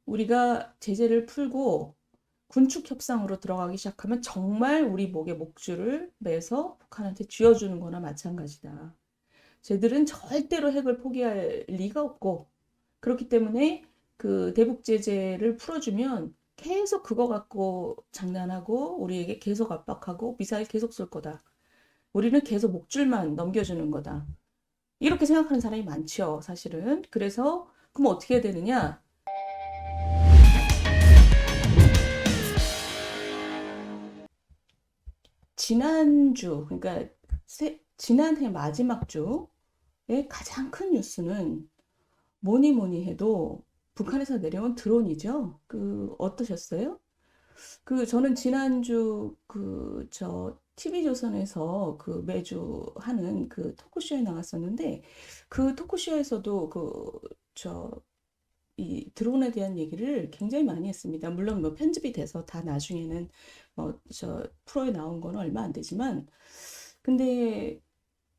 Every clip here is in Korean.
우리가 제재를 풀고 군축 협상으로 들어가기 시작하면 정말 우리 목에 목줄을 매서 북한한테 쥐어주는 거나 마찬가지다. 쟤들은 절대로 핵을 포기할 리가 없고, 그렇기 때문에 그 대북 제재를 풀어주면 계속 그거 갖고 장난하고 우리에게 계속 압박하고 미사일 계속 쏠 거다. 우리는 계속 목줄만 넘겨주는 거다. 이렇게 생각하는 사람이 많죠, 사실은. 그래서 그럼 어떻게 해야 되느냐? 지난주, 그러니까 지난해 마지막 주의 가장 큰 뉴스는 뭐니 뭐니 해도 북한에서 내려온 드론이죠. 어떠셨어요? 저는 지난주 TV조선에서 매주 하는 토크쇼에 나갔었는데, 그 토크쇼에서도 이 드론에 대한 얘기를 굉장히 많이 했습니다. 물론 뭐 편집이 돼서 다 나중에는 프로에 나온 건 얼마 안 되지만, 근데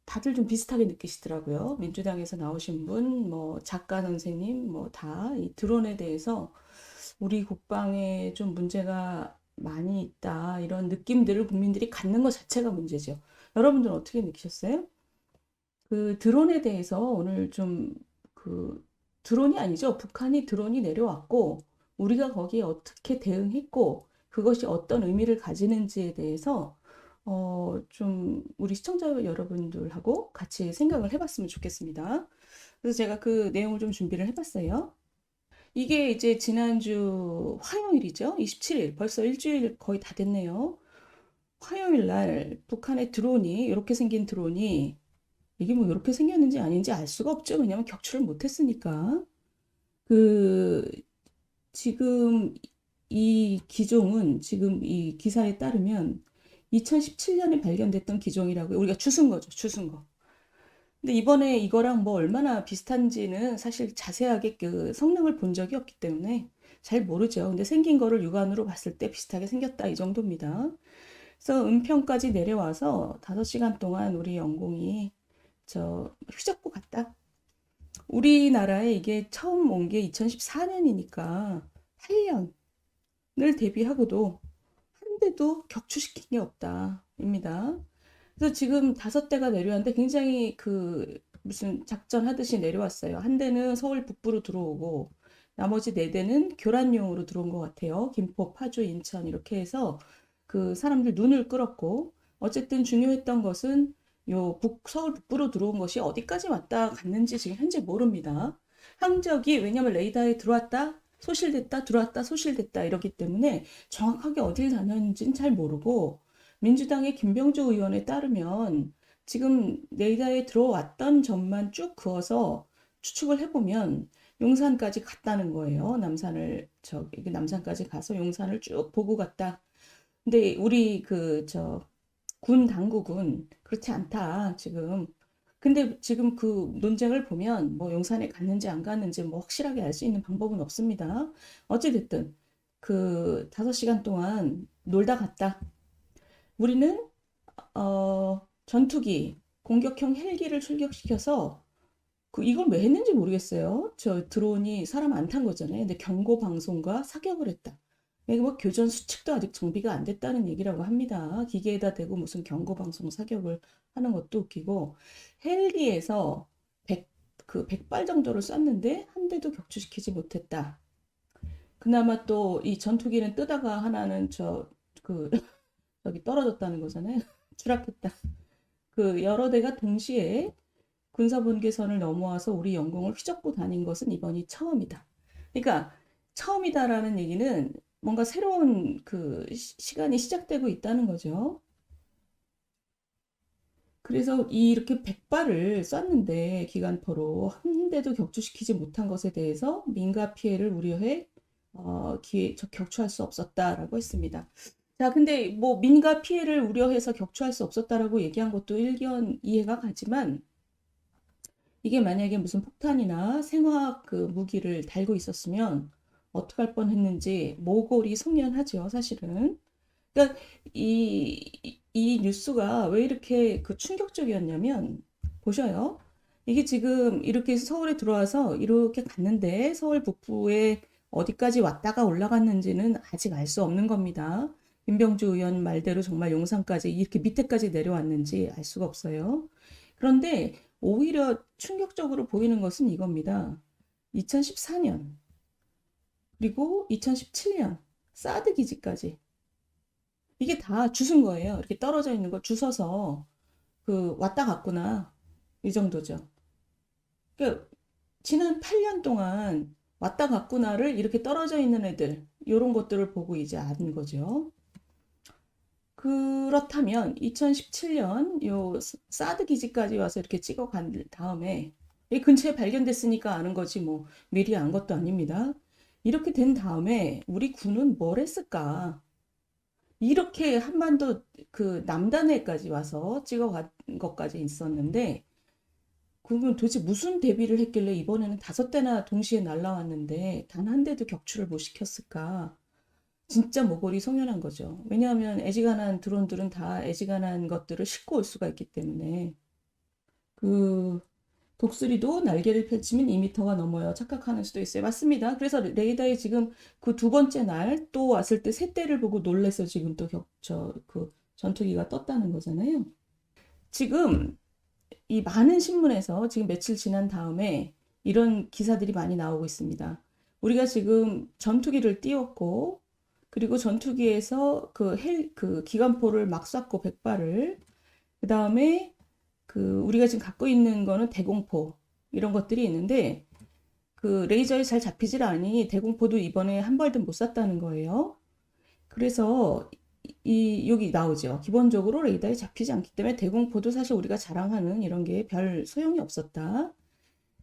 다들 좀 비슷하게 느끼시더라고요. 민주당에서 나오신 분, 뭐 작가 선생님, 뭐 다 이 드론에 대해서 우리 국방에 좀 문제가 많이 있다, 이런 느낌들을 국민들이 갖는 것 자체가 문제죠. 여러분들은 어떻게 느끼셨어요? 드론에 대해서 오늘 드론이 아니죠. 북한이 드론이 내려왔고, 우리가 거기에 어떻게 대응했고, 그것이 어떤 의미를 가지는지에 대해서, 우리 시청자 여러분들하고 같이 생각을 해봤으면 좋겠습니다. 그래서 제가 그 내용을 좀 준비를 해봤어요. 이게 이제 지난주 화요일이죠. 27일. 벌써 일주일 거의 다 됐네요. 화요일 날 북한의 드론이, 이렇게 생긴 드론이, 이게 뭐 이렇게 생겼는지 아닌지 알 수가 없죠. 왜냐면 격추를 못했으니까. 그, 지금 이 기종은, 지금 이 기사에 따르면 2017년에 발견됐던 기종이라고, 우리가 주순 거죠. 주순 거. 근데 이번에 이거랑 뭐 얼마나 비슷한지는 사실 자세하게 성능을 본 적이 없기 때문에 잘 모르죠. 근데 생긴 거를 육안으로 봤을 때 비슷하게 생겼다, 이 정도입니다. 그래서 은평까지 내려와서 5시간 동안 우리 영공이 휘젓고 갔다. 우리나라에 이게 처음 온 게 2014년이니까 8년을 대비하고도 한 대도 격추시킨 게 없다입니다. 그래서 지금 5대가 내려왔는데 굉장히 무슨 작전 하듯이 내려왔어요. 한 대는 서울 북부로 들어오고, 나머지 4대는 교란용으로 들어온 것 같아요. 김포, 파주, 인천 이렇게 해서 사람들 눈을 끌었고, 어쨌든 중요했던 것은 서울 북부로 들어온 것이 어디까지 왔다 갔는지 지금 현재 모릅니다. 항적이, 왜냐면 레이더에 들어왔다, 소실됐다, 들어왔다, 소실됐다 이러기 때문에 정확하게 어딜 다녔는지는 잘 모르고, 민주당의 김병조 의원에 따르면 지금 레이더에 들어왔던 점만 쭉 그어서 추측을 해보면 용산까지 갔다는 거예요. 남산까지 가서 용산을 쭉 보고 갔다. 근데 우리 군 당국은 그렇지 않다, 지금. 근데 지금 논쟁을 보면 뭐 용산에 갔는지 안 갔는지 뭐 확실하게 알 수 있는 방법은 없습니다. 어찌됐든 5시간 동안 놀다 갔다. 우리는 전투기, 공격형 헬기를 출격시켜서 이걸 왜 했는지 모르겠어요. 저 드론이 사람 안 탄 거잖아요. 근데 경고 방송과 사격을 했다. 이게 뭐 교전 수칙도 아직 정비가 안 됐다는 얘기라고 합니다. 기계에다 대고 무슨 경고 방송 사격을 하는 것도 웃기고, 헬기에서 100발 정도를 쐈는데 한 대도 격추시키지 못했다. 그나마 또 이 전투기는 뜨다가 하나는 저기 떨어졌다는 거잖아요. 추락했다. 여러 대가 동시에 군사분계선을 넘어와서 우리 영공을 휘젓고 다닌 것은 이번이 처음이다. 그러니까 처음이다라는 얘기는 뭔가 새로운 시간이 시작되고 있다는 거죠. 그래서 이렇게 100발을 쐈는데 기관포로 한 대도 격추시키지 못한 것에 대해서 민가 피해를 우려해 격추할 수 없었다라고 했습니다. 자, 근데 뭐 민가 피해를 우려해서 격추할 수 없었다라고 얘기한 것도 일견 이해가 가지만, 이게 만약에 무슨 폭탄이나 생화학 무기를 달고 있었으면 어떡할 뻔했는지 모골이 송연하죠, 사실은. 그러니까 이 뉴스가 왜 이렇게 충격적이었냐면, 보셔요. 이게 지금 이렇게 서울에 들어와서 이렇게 갔는데 서울 북부에 어디까지 왔다가 올라갔는지는 아직 알 수 없는 겁니다. 김병주 의원 말대로 정말 용산까지 이렇게 밑에까지 내려왔는지 알 수가 없어요. 그런데 오히려 충격적으로 보이는 것은 이겁니다. 2014년 그리고 2017년 사드 기지까지 이게 다 주순 거예요. 이렇게 떨어져 있는 거 주워서 그 왔다 갔구나 이 정도죠. 그러니까 지난 8년 동안 왔다 갔구나를 이렇게 떨어져 있는 애들 이런 것들을 보고 이제 아는 거죠. 그렇다면 2017년 요 사드 기지까지 와서 이렇게 찍어간 다음에 이 근처에 발견됐으니까 아는 거지 뭐 미리 안 것도 아닙니다. 이렇게 된 다음에 우리 군은 뭘 했을까? 이렇게 한반도 그 남단에까지 와서 찍어간 것까지 있었는데 그러면 도대체 무슨 대비를 했길래 이번에는 5대나 동시에 날라왔는데 단 한 대도 격추를 못 시켰을까? 진짜 모골이 송연한 거죠. 왜냐하면 애지간한 드론들은 다 애지간한 것들을 싣고 올 수가 있기 때문에 그 독수리도 날개를 펼치면 2m가 넘어요. 착각하는 수도 있어요. 맞습니다. 그래서 레이더에 지금 그 두 번째 날 또 왔을 때 새 대를 보고 놀래서 지금 또 그 전투기가 떴다는 거잖아요. 지금 이 많은 신문에서 지금 며칠 지난 다음에 이런 기사들이 많이 나오고 있습니다. 우리가 지금 전투기를 띄웠고, 그리고 전투기에서 그 기관포를 막 쐈고 100발을, 그 다음에 그 우리가 지금 갖고 있는 거는 대공포 이런 것들이 있는데 그 레이저에 잘 잡히질 않으니 대공포도 이번에 한 발도 못 쐈다는 거예요. 그래서 여기 나오죠. 기본적으로 레이더에 잡히지 않기 때문에 대공포도 사실 우리가 자랑하는 이런 게 별 소용이 없었다.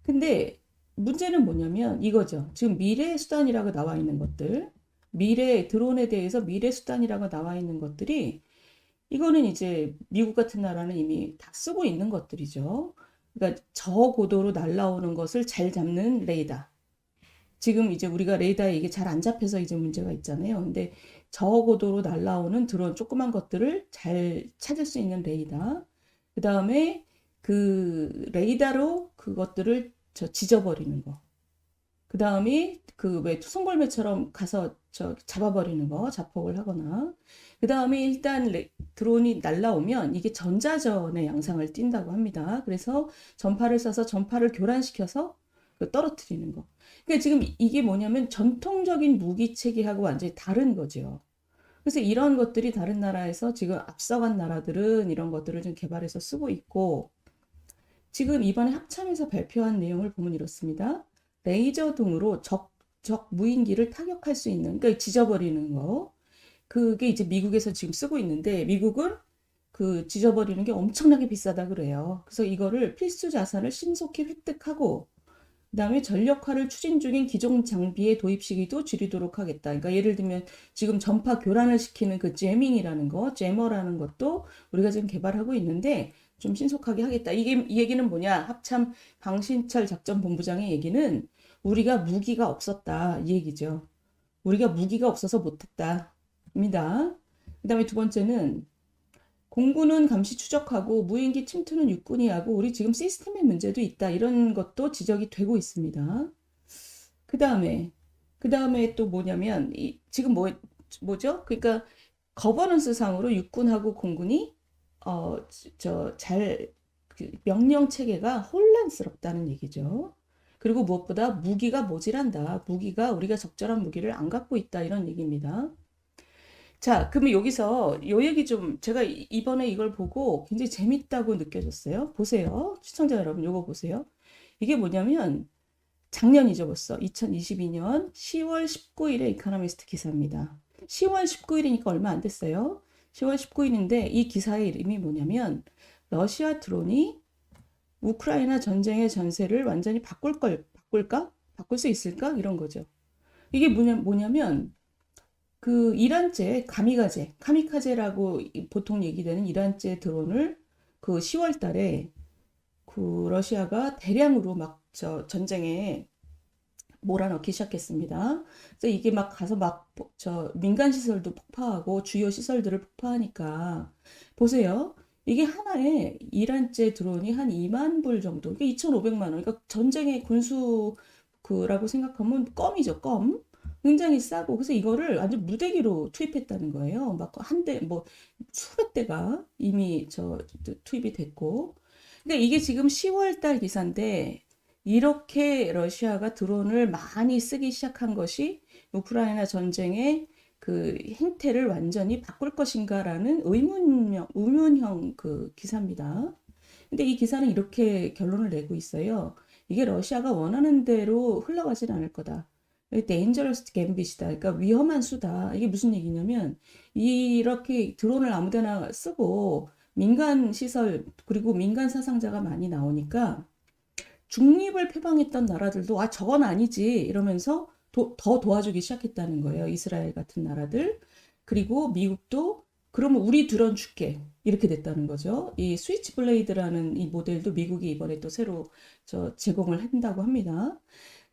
근데 문제는 뭐냐면 이거죠. 지금 미래 수단이라고 나와 있는 것들, 미래 드론에 대해서 미래 수단이라고 나와 있는 것들이 이거는 이제 미국 같은 나라는 이미 다 쓰고 있는 것들이죠. 그러니까 저고도로 날라오는 것을 잘 잡는 레이더. 지금 이제 우리가 레이더에 이게 잘 안 잡혀서 이제 문제가 있잖아요. 근데 저고도로 날라오는 드론 조그만 것들을 잘 찾을 수 있는 레이더. 그 다음에 그 레이더로 그것들을 지져버리는 거. 그 다음에 그 왜 송골매처럼 가서 잡아버리는 거, 자폭을 하거나. 그 다음에 일단 드론이 날라오면 이게 전자전의 양상을 띈다고 합니다. 그래서 전파를 쏴서 전파를 교란시켜서 떨어뜨리는 거. 그러니까 지금 이게 뭐냐면 전통적인 무기 체계하고 완전히 다른 거죠. 그래서 이런 것들이 다른 나라에서 지금 앞서간 나라들은 이런 것들을 좀 개발해서 쓰고 있고 지금 이번에 합참에서 발표한 내용을 보면 이렇습니다. 레이저 등으로 적 무인기를 타격할 수 있는, 그러니까 지져버리는 거. 그게 이제 미국에서 지금 쓰고 있는데 미국은 그 지져버리는 게 엄청나게 비싸다 그래요. 그래서 이거를 필수 자산을 신속히 획득하고 그다음에 전력화를 추진 중인 기존 장비의 도입 시기도 줄이도록 하겠다. 그러니까 예를 들면 지금 전파 교란을 시키는 그 제밍이라는 거, 제머라는 것도 우리가 지금 개발하고 있는데 좀 신속하게 하겠다. 이 얘기는 뭐냐? 합참 방신철 작전본부장의 얘기는 우리가 무기가 없었다. 이 얘기죠. 우리가 무기가 없어서 못했다.입니다. 그다음에 두 번째는 공군은 감시 추적하고 무인기 침투는 육군이 하고 우리 지금 시스템의 문제도 있다. 이런 것도 지적이 되고 있습니다. 그 다음에 또 뭐냐면 지금 뭐죠? 그러니까 거버넌스 상으로 육군하고 공군이 그 명령 체계가 혼란스럽다는 얘기죠. 그리고 무엇보다 무기가 모자란다. 무기가 우리가 적절한 무기를 안 갖고 있다. 이런 얘기입니다. 자, 그러면 여기서 요 얘기 좀 제가 이번에 이걸 보고 굉장히 재밌다고 느껴졌어요. 보세요. 시청자 여러분, 요거 보세요. 이게 뭐냐면 작년이죠, 벌써. 2022년 10월 19일에 이코노미스트 기사입니다. 10월 19일이니까 얼마 안 됐어요. 10월 19일인데 이 기사의 이름이 뭐냐면 러시아 드론이 우크라이나 전쟁의 전세를 완전히 바꿀까? 바꿀 수 있을까? 이런 거죠. 이게 뭐냐면 그 이란제 카미카제라고 보통 얘기되는 이란제 드론을 그 10월 달에 그 러시아가 대량으로 막 전쟁에 몰아넣기 시작했습니다. 그래서 이게 막 가서 막 민간 시설도 폭파하고 주요 시설들을 폭파하니까 보세요. 이게 하나에 이란제 드론이 한 2만 불 정도, 그러니까 2,500만 원. 그러니까 전쟁의 군수 그라고 생각하면 껌이죠, 껌. 굉장히 싸고 그래서 이거를 완전 무대기로 투입했다는 거예요. 막 한 대, 뭐 수백 대가 이미 투입이 됐고. 근데 이게 지금 10월 달 기사인데 이렇게 러시아가 드론을 많이 쓰기 시작한 것이 우크라이나 전쟁의 그 행태를 완전히 바꿀 것인가라는 의문형 그 기사입니다. 근데 이 기사는 이렇게 결론을 내고 있어요. 이게 러시아가 원하는 대로 흘러가진 않을 거다. dangerous gambit이다. 그러니까 위험한 수다. 이게 무슨 얘기냐면 이렇게 드론을 아무데나 쓰고 민간 시설 그리고 민간 사상자가 많이 나오니까 중립을 표방했던 나라들도 아 저건 아니지 이러면서 더 도와주기 시작했다는 거예요. 이스라엘 같은 나라들. 그리고 미국도 그러면 우리 드론 줄게 이렇게 됐다는 거죠. 이 스위치 블레이드라는 이 모델도 미국이 이번에 또 새로 제공을 한다고 합니다.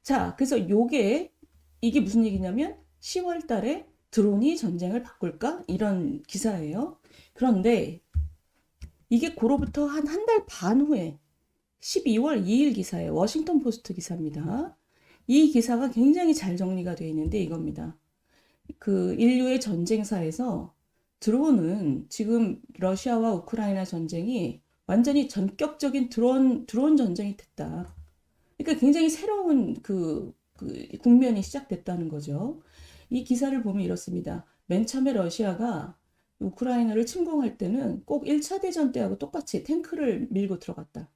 자, 그래서 이게 무슨 얘기냐면 10월 달에 드론이 전쟁을 바꿀까? 이런 기사예요. 그런데 이게 고로부터 한 달 반 후에 12월 2일 기사예요. 워싱턴 포스트 기사입니다. 이 기사가 굉장히 잘 정리가 되어 있는데 이겁니다. 그 인류의 전쟁사에서 드론은 지금 러시아와 우크라이나 전쟁이 완전히 전격적인 드론 전쟁이 됐다. 그러니까 굉장히 새로운 그 국면이 시작됐다는 거죠. 이 기사를 보면 이렇습니다. 맨 처음에 러시아가 우크라이나를 침공할 때는 꼭 1차 대전 때하고 똑같이 탱크를 밀고 들어갔다.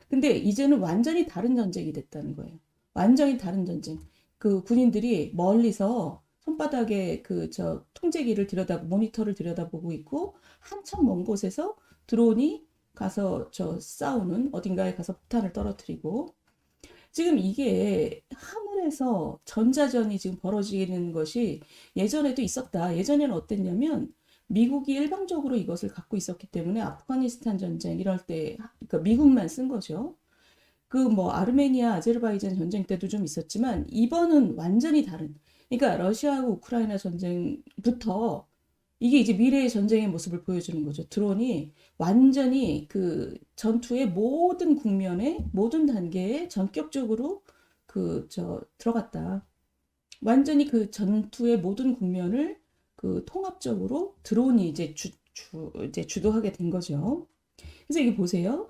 근데 이제는 완전히 다른 전쟁이 됐다는 거예요. 완전히 다른 전쟁. 그 군인들이 멀리서 손바닥에 통제기를 모니터를 들여다보고 있고 한참 먼 곳에서 드론이 가서 싸우는 어딘가에 가서 폭탄을 떨어뜨리고 지금 이게 하늘에서 전자전이 지금 벌어지는 것이 예전에도 있었다. 예전에는 어땠냐면 미국이 일방적으로 이것을 갖고 있었기 때문에 아프가니스탄 전쟁 이럴 때 그러니까 미국만 쓴 거죠. 그 뭐 아르메니아, 아제르바이잔 전쟁 때도 좀 있었지만 이번은 완전히 다른. 그러니까 러시아하고 우크라이나 전쟁부터 이게 이제 미래의 전쟁의 모습을 보여주는 거죠. 드론이 완전히 그 전투의 모든 국면에 모든 단계에 전격적으로 들어갔다. 완전히 그 전투의 모든 국면을 그 통합적으로 드론이 이제 주도하게 된 거죠. 그래서 이게 보세요.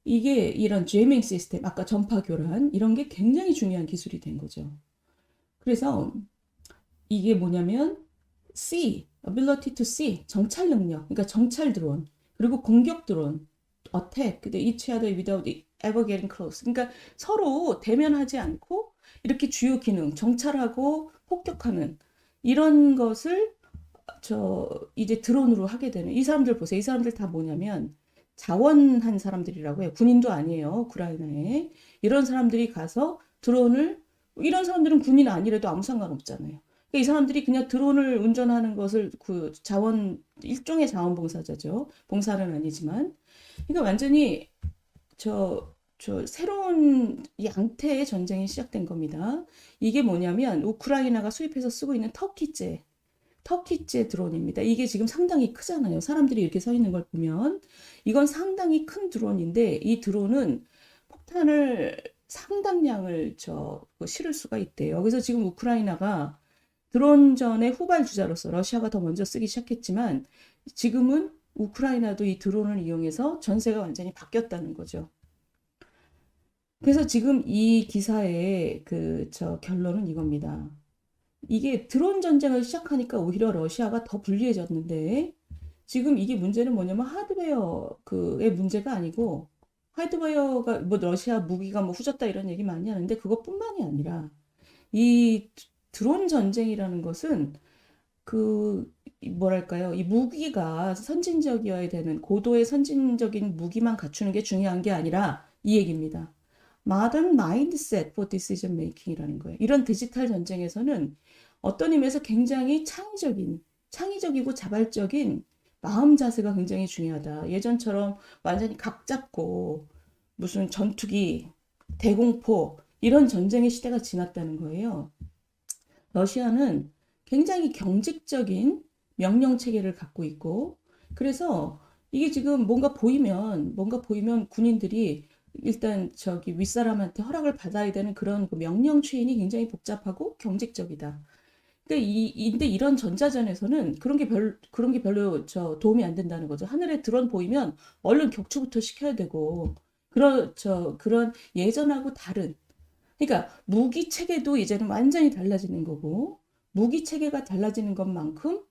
이게 이런 제이밍 시스템, 아까 전파 교란 이런 게 굉장히 중요한 기술이 된 거죠. 그래서 이게 뭐냐면 see, ability to see, 정찰 능력, 그러니까 정찰 드론, 그리고 공격 드론, attack, each other without ever getting close. 그러니까 서로 대면하지 않고 이렇게 주요 기능, 정찰하고 폭격하는 이런 것을 이제 드론으로 하게 되는 이 사람들 보세요. 이 사람들 다 뭐냐면 자원한 사람들이라고 해요. 군인도 아니에요. 우크라이나에. 이런 사람들이 가서 이런 사람들은 군인 아니래도 아무 상관없잖아요. 그러니까 이 사람들이 그냥 드론을 운전하는 것을 일종의 자원봉사자죠. 봉사는 아니지만. 그러니까 완전히 새로운 양태의 전쟁이 시작된 겁니다. 이게 뭐냐면 우크라이나가 수입해서 쓰고 있는 터키제 드론입니다. 이게 지금 상당히 크잖아요. 사람들이 이렇게 서 있는 걸 보면 이건 상당히 큰 드론인데 이 드론은 폭탄을 상당량을 실을 수가 있대요. 그래서 지금 우크라이나가 드론전의 후발주자로서 러시아가 더 먼저 쓰기 시작했지만 지금은 우크라이나도 이 드론을 이용해서 전세가 완전히 바뀌었다는 거죠. 그래서 지금 이 기사의 결론은 이겁니다. 이게 드론 전쟁을 시작하니까 오히려 러시아가 더 불리해졌는데 지금 이게 문제는 뭐냐면 하드웨어의 문제가 아니고 하드웨어가 뭐 러시아 무기가 뭐 후졌다 이런 얘기 많이 하는데 그것뿐만이 아니라 이 드론 전쟁이라는 것은 뭐랄까요? 이 무기가 선진적이어야 되는 고도의 선진적인 무기만 갖추는 게 중요한 게 아니라 이 얘기입니다. Modern mindset for decision making이라는 거예요. 이런 디지털 전쟁에서는 어떤 의미에서 굉장히 창의적이고 자발적인 마음 자세가 굉장히 중요하다. 예전처럼 완전히 각 잡고 무슨 전투기, 대공포 이런 전쟁의 시대가 지났다는 거예요. 러시아는 굉장히 경직적인 명령 체계를 갖고 있고 그래서 이게 지금 뭔가 보이면 군인들이 일단 윗사람한테 허락을 받아야 되는 그런 명령 추인이 굉장히 복잡하고 경직적이다. 그러니까 근데 이런 전자전에서는 그런 게 별로 도움이 안 된다는 거죠. 하늘에 드론 보이면 얼른 격추부터 시켜야 되고, 그런 예전하고 다른, 그러니까 무기 체계도 이제는 완전히 달라지는 거고, 무기 체계가 달라지는 것만큼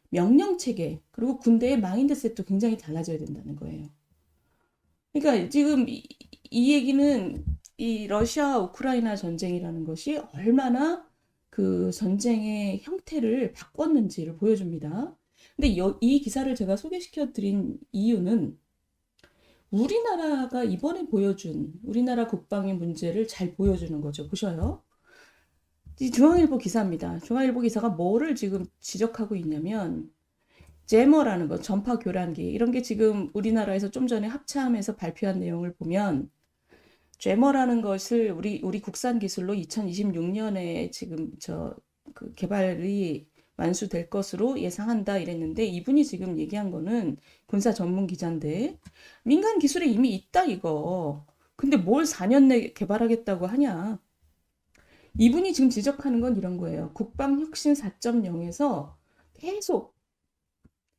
명령 체계, 그리고 군대의 마인드셋도 굉장히 달라져야 된다는 거예요. 그러니까 지금 이 얘기는 이 러시아 우크라이나 전쟁이라는 것이 얼마나 그 전쟁의 형태를 바꿨는지를 보여줍니다. 근데 이 기사를 제가 소개시켜 드린 이유는 우리나라가 이번에 보여준 우리나라 국방의 문제를 잘 보여주는 거죠. 보셔요. 이 중앙일보 기사입니다. 중앙일보 기사가 뭐를 지금 지적하고 있냐면 제머라는 거, 전파 교란기 이런 게 지금 우리나라에서 좀 전에 합참에서 발표한 내용을 보면 제머라는 것을 우리 국산 기술로 2026년에 지금 그 개발이 완수될 것으로 예상한다 이랬는데 이분이 지금 얘기한 거는 군사 전문 기자인데 민간 기술에 이미 있다 이거. 근데 뭘 4년 내에 개발하겠다고 하냐. 이분이 지금 지적하는 건 이런 거예요. 국방혁신 4.0에서 계속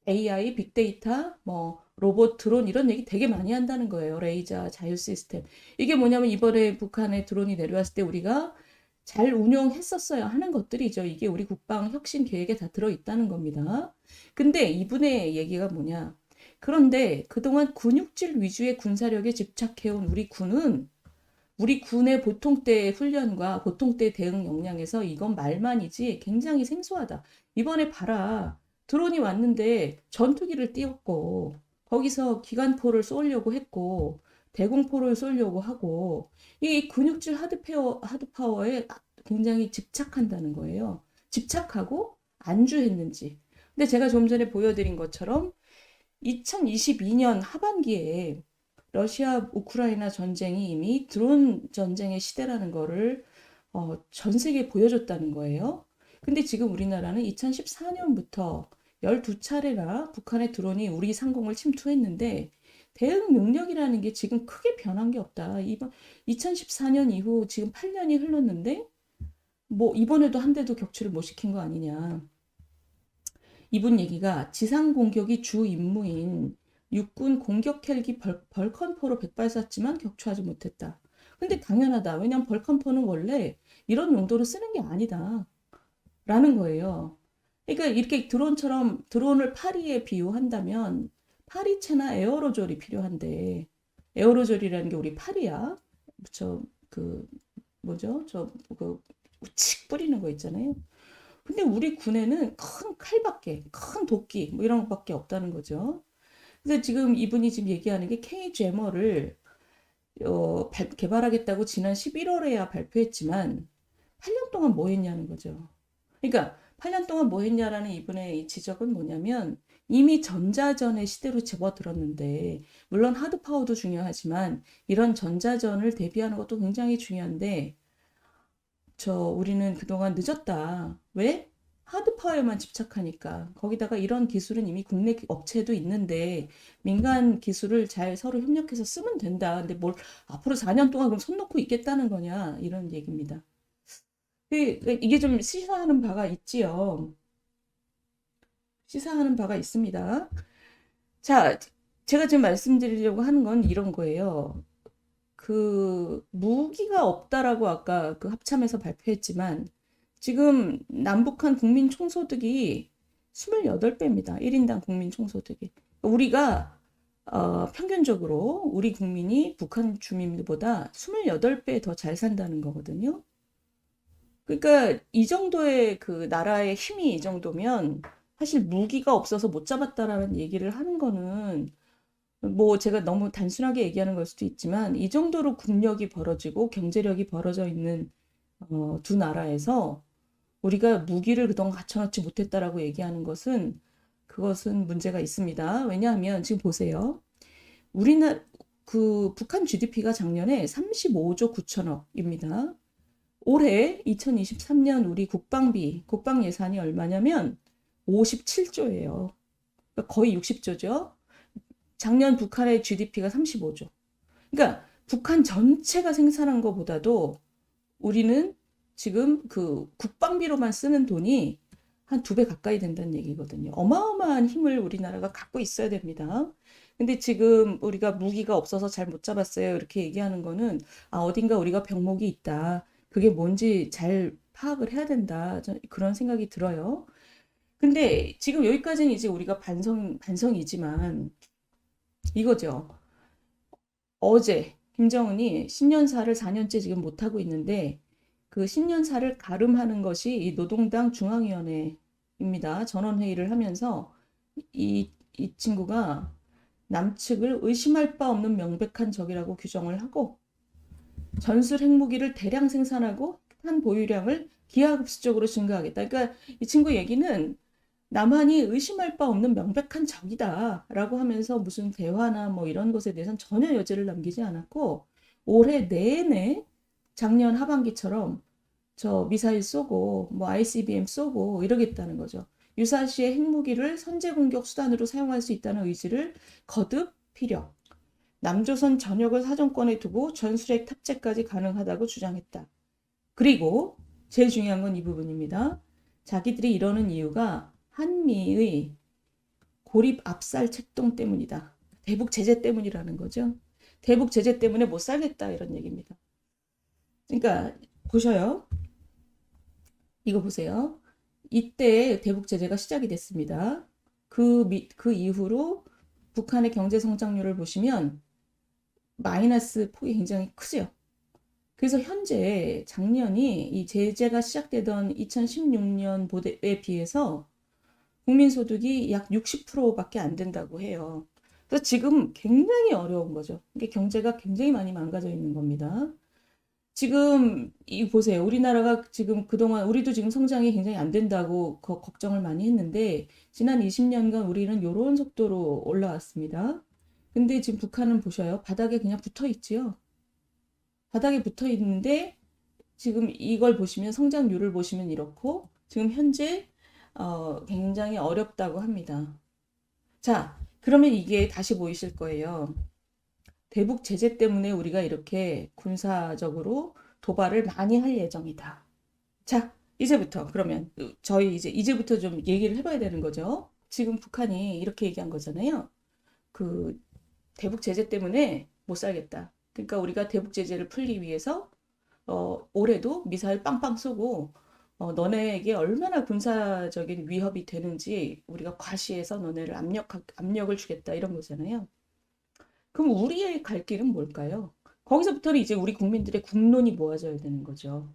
AI, 빅데이터, 뭐 로봇, 드론 이런 얘기 되게 많이 한다는 거예요. 레이저, 자율 시스템. 이게 뭐냐면 이번에 북한에 드론이 내려왔을 때 우리가 잘 운용했었어야 하는 것들이죠. 이게 우리 국방 혁신 계획에 다 들어있다는 겁니다. 근데 이분의 얘기가 뭐냐. 그런데 그동안 근육질 위주의 군사력에 집착해온 우리 군의 보통대 훈련과 보통대 대응 역량에서 이건 말만이지 굉장히 생소하다. 이번에 봐라. 드론이 왔는데 전투기를 띄웠고 거기서 기관포를 쏘려고 했고 대공포를 쏘려고 하고 이 근육질 하드파워에 굉장히 집착한다는 거예요. 집착하고 안주했는지. 근데 제가 좀 전에 보여드린 것처럼 2022년 하반기에 러시아 우크라이나 전쟁이 이미 드론 전쟁의 시대라는 거를 전 세계에 보여줬다는 거예요. 근데 지금 우리나라는 2014년부터 12차례나 북한의 드론이 우리 상공을 침투했는데 대응 능력이라는 게 지금 크게 변한 게 없다. 2014년 이후 지금 8년이 흘렀는데 뭐 이번에도 한 대도 격추를 못 시킨 거 아니냐. 이분 얘기가 지상 공격이 주 임무인 육군 공격 헬기 벌컨포로 백발쐈지만 격추하지 못했다. 근데 당연하다. 왜냐면 벌컨포는 원래 이런 용도로 쓰는 게 아니다. 라는 거예요. 그러니까 이렇게 드론을 파리에 비유한다면 파리채나 에어로졸이 필요한데 에어로졸이라는 게 우리 파리야. 그 뭐죠? 우칙 뿌리는 거 있잖아요. 근데 우리 군에는 큰 칼밖에, 큰 도끼 뭐 이런 것밖에 없다는 거죠. 그래서 지금 이분이 지금 얘기하는 게 K제머를 개발하겠다고 지난 11월에야 발표했지만 8년 동안 뭐 했냐는 거죠. 그러니까 8년 동안 뭐 했냐라는 이분의 이 지적은 뭐냐면 이미 전자전의 시대로 접어들었는데 물론 하드파워도 중요하지만 이런 전자전을 대비하는 것도 굉장히 중요한데 우리는 그동안 늦었다. 왜? 하드파워에만 집착하니까. 거기다가 이런 기술은 이미 국내 업체도 있는데 민간 기술을 잘 서로 협력해서 쓰면 된다. 근데 뭘 앞으로 4년 동안 그럼 손 놓고 있겠다는 거냐? 이런 얘기입니다. 이게 좀 시사하는 바가 있지요. 시사하는 바가 있습니다. 자, 제가 지금 말씀드리려고 하는 건 이런 거예요. 그 무기가 없다라고 아까 그 합참에서 발표했지만 지금 남북한 국민 총소득이 28배입니다. 1인당 국민 총소득이. 우리가 평균적으로 우리 국민이 북한 주민들보다 28배 더 잘 산다는 거거든요. 그러니까 이 정도의 그 나라의 힘이 이 정도면 사실 무기가 없어서 못 잡았다라는 얘기를 하는 거는 뭐 제가 너무 단순하게 얘기하는 걸 수도 있지만 이 정도로 국력이 벌어지고 경제력이 벌어져 있는 두 나라에서 우리가 무기를 그동안 갖춰놓지 못했다라고 얘기하는 것은 그것은 문제가 있습니다. 왜냐하면 지금 보세요. 북한 GDP가 작년에 35조 9천억입니다. 올해 2023년 우리 국방 예산이 얼마냐면 57조예요. 그러니까 거의 60조죠. 작년 북한의 GDP가 35조. 그러니까 북한 전체가 생산한 것보다도 우리는 지금 그 국방비로만 쓰는 돈이 한 2배 가까이 된다는 얘기거든요. 어마어마한 힘을 우리나라가 갖고 있어야 됩니다. 근데 지금 우리가 무기가 없어서 잘 못 잡았어요. 이렇게 얘기하는 거는 어딘가 우리가 병목이 있다. 그게 뭔지 잘 파악을 해야 된다. 그런 생각이 들어요. 근데 지금 여기까지는 이제 우리가 반성이지만 이거죠. 어제 김정은이 신년사를 4년째 지금 못하고 있는데 그 신년사를 가름하는 것이 이 노동당 중앙위원회입니다. 전원회의를 하면서 이 친구가 남측을 의심할 바 없는 명백한 적이라고 규정을 하고 전술 핵무기를 대량 생산하고 핵탄 보유량을 기하급수적으로 증가하겠다. 그러니까 이 친구 얘기는 남한이 의심할 바 없는 명백한 적이다라고 하면서 무슨 대화나 뭐 이런 것에 대해서는 전혀 여지를 남기지 않았고 올해 내내 작년 하반기처럼 저 미사일 쏘고 뭐 ICBM 쏘고 이러겠다는 거죠. 유사시의 핵무기를 선제 공격 수단으로 사용할 수 있다는 의지를 거듭 피력. 남조선 전역을 사정권에 두고 전술핵 탑재까지 가능하다고 주장했다. 그리고 제일 중요한 건 이 부분입니다. 자기들이 이러는 이유가 한미의 고립 압살 책동 때문이다. 대북 제재 때문이라는 거죠. 대북 제재 때문에 못 살겠다 이런 얘기입니다. 그러니까 보셔요. 이거 보세요. 이때 대북 제재가 시작이 됐습니다. 그 이후로 북한의 경제 성장률을 보시면 마이너스 폭이 굉장히 크죠. 그래서 현재 작년이 이 제재가 시작되던 2016년에 비해서 국민소득이 약 60%밖에 안 된다고 해요. 그래서 지금 굉장히 어려운 거죠. 이게 경제가 굉장히 많이 망가져 있는 겁니다. 지금 이 보세요. 우리나라가 지금 그동안 우리도 지금 성장이 굉장히 안 된다고 걱정을 많이 했는데 지난 20년간 우리는 이런 속도로 올라왔습니다. 근데 지금 북한은 보셔요. 바닥에 그냥 붙어 있지요. 바닥에 붙어 있는데 지금 이걸 보시면 성장률을 보시면 이렇고 지금 현재 굉장히 어렵다고 합니다. 자, 그러면 이게 다시 보이실 거예요. 대북 제재 때문에 우리가 이렇게 군사적으로 도발을 많이 할 예정이다. 자, 이제부터 그러면 저희 이제부터 좀 얘기를 해봐야 되는 거죠. 지금 북한이 이렇게 얘기한 거잖아요. 그 대북 제재 때문에 못 살겠다. 그러니까 우리가 대북 제재를 풀기 위해서 올해도 미사일 빵빵 쏘고 너네에게 얼마나 군사적인 위협이 되는지 우리가 과시해서 너네를 압력을 주겠다 이런 거잖아요. 그럼 우리의 갈 길은 뭘까요? 거기서부터는 이제 우리 국민들의 국론이 모아져야 되는 거죠.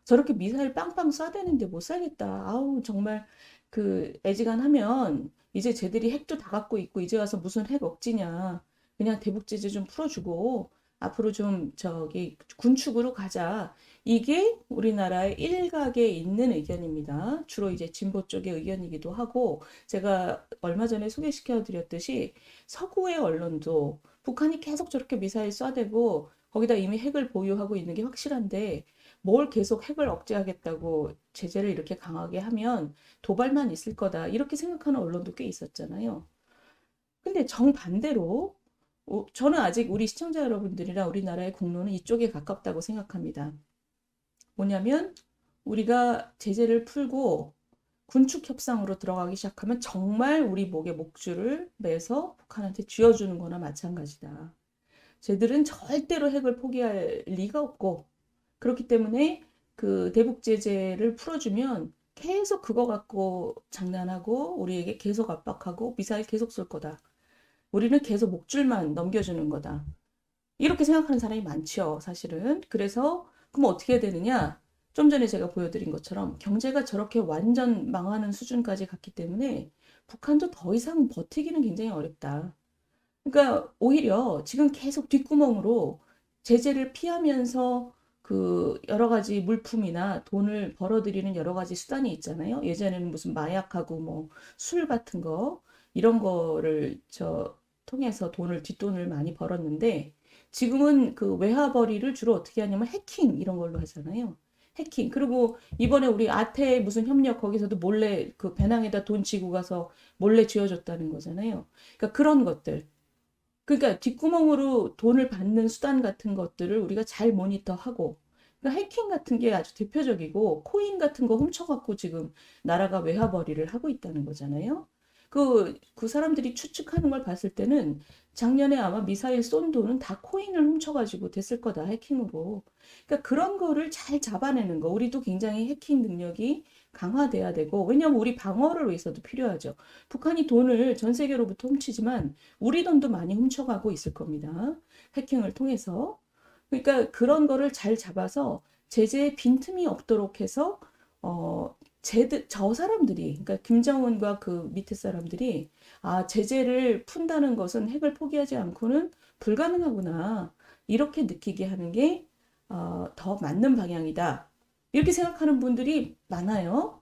저렇게 미사일 빵빵 쏴대는데 못 살겠다. 아우 정말 그 애지간하면 이제 쟤들이 핵도 다 갖고 있고 이제 와서 무슨 핵 억지냐. 그냥 대북 제재 좀 풀어주고 앞으로 좀 저기 군축으로 가자. 이게 우리나라의 일각에 있는 의견입니다. 주로 이제 진보 쪽의 의견이기도 하고 제가 얼마 전에 소개시켜 드렸듯이 서구의 언론도 북한이 계속 저렇게 미사일 쏴대고 거기다 이미 핵을 보유하고 있는 게 확실한데 뭘 계속 핵을 억제하겠다고 제재를 이렇게 강하게 하면 도발만 있을 거다. 이렇게 생각하는 언론도 꽤 있었잖아요. 근데 정반대로 저는 아직 우리 시청자 여러분들이랑 우리나라의 공론은 이쪽에 가깝다고 생각합니다. 뭐냐면 우리가 제재를 풀고 군축 협상으로 들어가기 시작하면 정말 우리 목에 목줄을 매서 북한한테 쥐어주는 거나 마찬가지다. 쟤들은 절대로 핵을 포기할 리가 없고 그렇기 때문에 그 대북 제재를 풀어주면 계속 그거 갖고 장난하고 우리에게 계속 압박하고 미사일 계속 쏠 거다. 우리는 계속 목줄만 넘겨주는 거다. 이렇게 생각하는 사람이 많죠, 사실은. 그래서 그럼 어떻게 해야 되느냐? 좀 전에 제가 보여드린 것처럼 경제가 저렇게 완전 망하는 수준까지 갔기 때문에 북한도 더 이상 버티기는 굉장히 어렵다. 그러니까 오히려 지금 계속 뒷구멍으로 제재를 피하면서 그 여러 가지 물품이나 돈을 벌어들이는 여러 가지 수단이 있잖아요. 예전에는 무슨 마약하고 뭐 술 같은 거 이런 거를 통해서 뒷돈을 많이 벌었는데 지금은 그 외화벌이를 주로 어떻게 하냐면 해킹 이런 걸로 하잖아요. 해킹. 그리고 이번에 우리 아태 무슨 협력 거기서도 몰래 그 배낭에다 돈 지고 가서 몰래 쥐어줬다는 거잖아요. 그러니까 그런 것들. 그러니까 뒷구멍으로 돈을 받는 수단 같은 것들을 우리가 잘 모니터하고 그러니까 해킹 같은 게 아주 대표적이고 코인 같은 거 훔쳐갖고 지금 나라가 외화벌이를 하고 있다는 거잖아요. 그 사람들이 추측하는 걸 봤을 때는 작년에 아마 미사일 쏜 돈은 다 코인을 훔쳐가지고 됐을 거다, 해킹으로. 그러니까 그런 거를 잘 잡아내는 거. 우리도 굉장히 해킹 능력이 강화돼야 되고, 왜냐하면 우리 방어를 위해서도 필요하죠. 북한이 돈을 전 세계로부터 훔치지만 우리 돈도 많이 훔쳐가고 있을 겁니다. 해킹을 통해서. 그러니까 그런 거를 잘 잡아서 제재에 빈틈이 없도록 해서 저 사람들이, 그러니까 김정은과 그 밑에 사람들이 제재를 푼다는 것은 핵을 포기하지 않고는 불가능하구나, 이렇게 느끼게 하는 게 더 맞는 방향이다, 이렇게 생각하는 분들이 많아요.